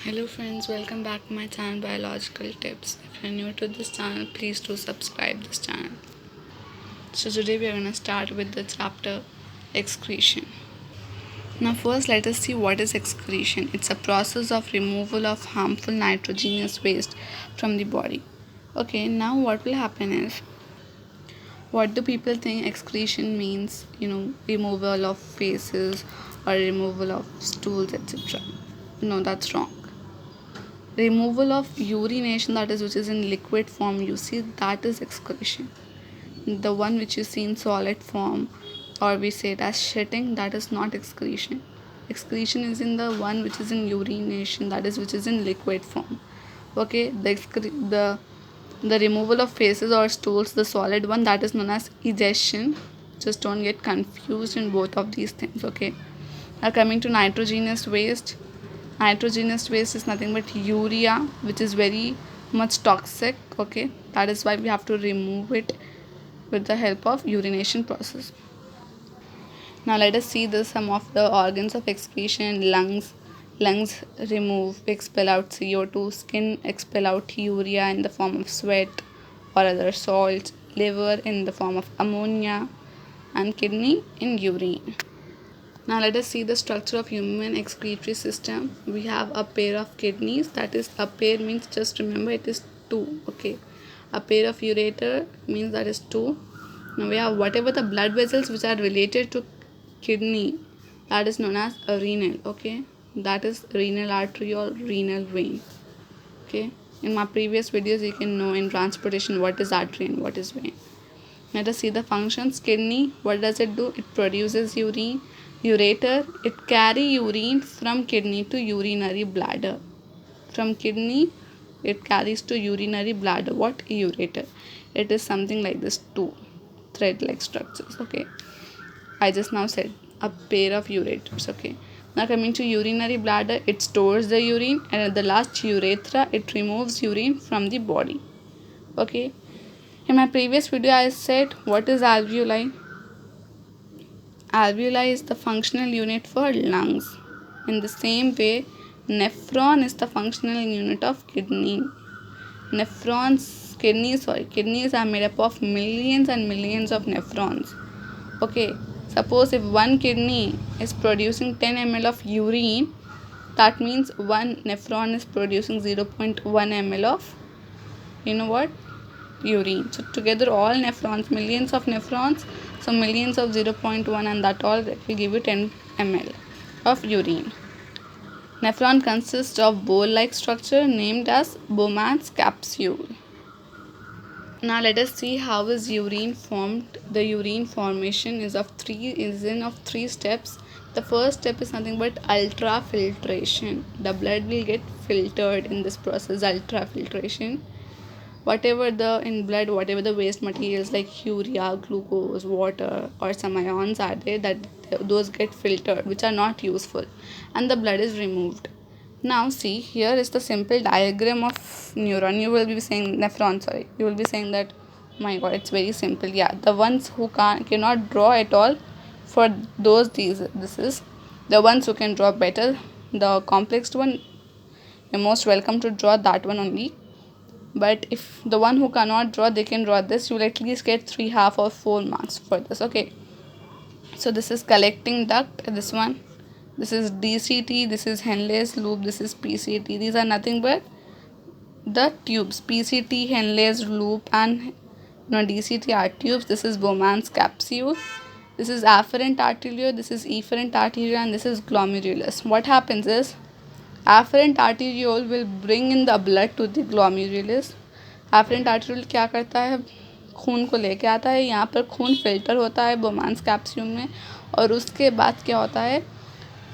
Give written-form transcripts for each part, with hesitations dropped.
Hello friends, welcome back to my channel Biological Tips. If you're new to this channel, please do subscribe this channel. So today we are going to start with the chapter excretion. Now first let us see what is excretion. It's a process of removal of harmful nitrogenous waste from the body. Okay, now what will happen is, what do people think excretion means? Removal of faces or removal of stools, etc. No, that's wrong. Removal of urination, that is which is in liquid form, you see, that is excretion. The one which you see in solid form, or we say it as shitting, that is not excretion. Excretion is in the one which is in urination, that is which is in liquid form. Okay, the removal of faces or stools, the solid one, that is known as egestion. Just don't get confused in both of these things. Okay, now coming to nitrogenous waste. Nitrogenous waste is nothing but urea, which is very much toxic. Okay, that is why we have to remove it with the help of urination process. Now let us see some of the organs of excretion. Lungs remove, expel out CO2. Skin expel out urea in the form of sweat or other salts. Liver in the form of ammonia, and kidney in urine. Now let us see the structure of human excretory system. We have a pair of kidneys, that is, a pair means, just remember, it is two. Okay, a pair of ureter means that is two. Now we have whatever the blood vessels which are related to kidney, that is known as a renal. Okay, that is renal artery or renal vein. Okay, in my previous videos you can know in transportation what is artery and what is vein. Let us see the functions. Kidney, what does it do? It produces urine. Ureter, it carry urine from kidney to urinary bladder. From kidney, it carries to urinary bladder. What? Ureter. It is something like this, two thread-like structures. Okay, I just now said a pair of ureters. Okay, now coming to urinary bladder, it stores the urine, and at the last urethra, it removes urine from the body. Okay, in my previous video I said what is alveoli. Alveoli is the functional unit for lungs. In the same way, nephron is the functional unit of kidney. Kidneys are made up of millions and millions of nephrons. Okay, suppose if one kidney is producing 10 ml of urine, that means one nephron is producing 0.1 ml of, what, urine. So together all nephrons, millions of nephrons, so millions of 0.1, and that all will give you 10 ml of urine. Nephron consists of bowl-like structure named as Bowman's capsule. Now let us see how is urine formed. The urine formation is of three steps. The first step is nothing but ultrafiltration. The blood will get filtered in this process, ultrafiltration. Whatever the waste materials like urea, glucose, water, or some ions are there, that those get filtered, which are not useful, and the blood is removed. Now see, here is the simple diagram of neuron. You will be saying nephron, sorry, you will be saying that, my god, it's very simple. Yeah, the ones who cannot draw at all, for those, this is the ones who can draw better, the complex one, you're most welcome to draw that one only. But if the one who cannot draw, they can draw this, you will at least get 3 half or 4 marks for this. Okay, so this is collecting duct, this one, this is DCT, this is Henle's loop, this is PCT. These are nothing but the tubes. PCT, Henle's loop, and DCT are tubes. This is Bowman's capsule, this is afferent arteriole, this is efferent arteriole, and this is glomerulus. What happens is, afferent arteriole will bring in the blood to the glomerulus. afferent arteriole क्या करता है, खून को लेके आता है, यहाँ पर खून फिल्टर होता है बोमांस कैप्सूल में, और उसके बाद क्या होता है,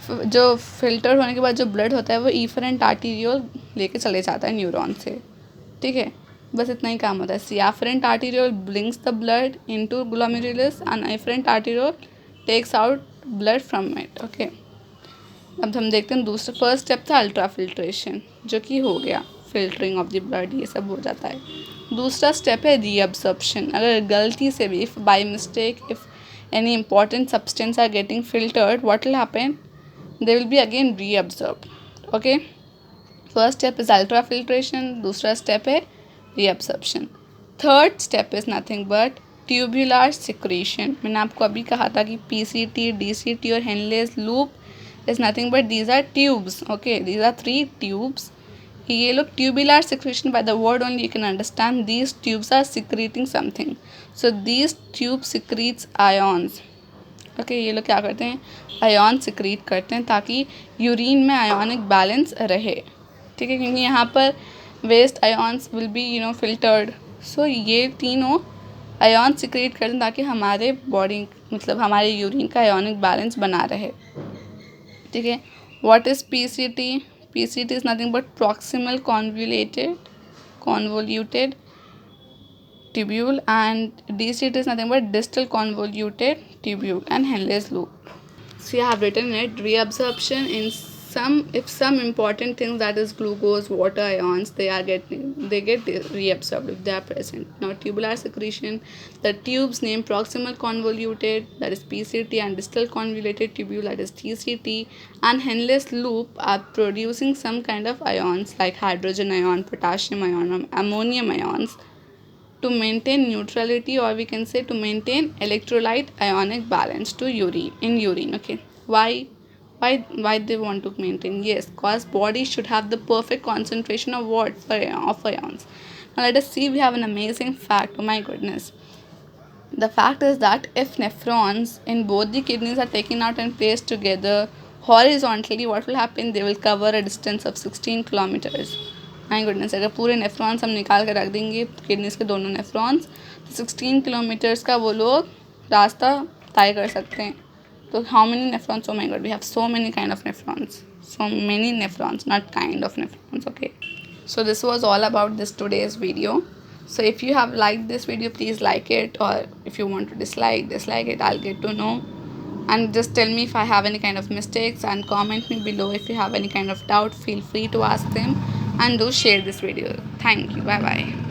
जो फिल्टर होने के बाद जो ब्लड होता है वो इफरेंट आर्टीरियोल लेके चले जाता है न्यूरॉन से. ठीक है, बस इतना ही काम होता है. सी afferent arteriole brings the blood into glomerulus and efferent arteriole takes out blood from it. Okay, अब हम देखते हैं दूसरा. फर्स्ट स्टेप था अल्ट्रा फिल्ट्रेशन, जो कि हो गया, फिल्टरिंग ऑफ द ब्लड, ये सब हो जाता है. दूसरा स्टेप है रीअब्सॉर्प्शन. अगर गलती से भी, if by mistake, if any important substance are getting filtered, what will happen, they will be again reabsorbed. Okay, first step is ultrafiltration, दूसरा स्टेप है reabsorption, third step is nothing but tubular secretion. मैंने आपको अभी कहा था कि PCT, DCT और Henle's loop is nothing but these are tubes. Okay, these are 3 tubes. ये लोग tubular secretion, by the word only you can understand these tubes are secreting something. So these tube secretes ions. Okay, ये लोग क्या करते हैं, ion secrete करते हैं ताकि यूरिन में आयोनिक बैलेंस रहे. ठीक है, क्योंकि यहाँ पर waste ions will be filtered. So ये तीनों आयॉन सिक्रीट करते हैं ताकि हमारे बॉडी मतलब हमारे यूरिन का आयोनिक बैलेंस बना रहे. ठीक है. What is PCT? PCT is nothing but proximal convoluted tubule, and DCT is nothing but distal convoluted tubule and Henle's loop. See, I have written it, reabsorption in some important things, that is glucose, water ions, they get reabsorbed if they are present. Now tubular secretion, the tubes named proximal convoluted, that is PCT, and distal convoluted tubule, that is DCT, and Henle's loop are producing some kind of ions like hydrogen ion, potassium ion, ammonium ions to maintain neutrality, or we can say to maintain electrolyte ionic balance to urine. Okay, why they want to maintain? Yes, because body should have the perfect concentration of what of ions. Now let us see, we have an amazing fact. Oh my goodness. The fact is that if nephrons in both the kidneys are taken out and placed together horizontally, what will happen? They will cover a distance of 16 kilometers. My goodness, अगर पूरे nephrons हम निकाल कर रख देंगे kidneys के दोनों nephrons, तो 16 किलोमीटर्स का वो लोग रास्ता तय कर सकते हैं. तो how many nephrons? Oh my God, we have so many kind of nephrons, so many nephrons, not kind of nephrons. Okay, so this was all about this today's video. So if you have liked this video, please like it, or if you want to dislike it, I'll get to know. And just tell me if I have any kind of mistakes, and comment me below. If you have any kind of doubt, feel free to ask them, and do share this video. Thank you. Bye bye.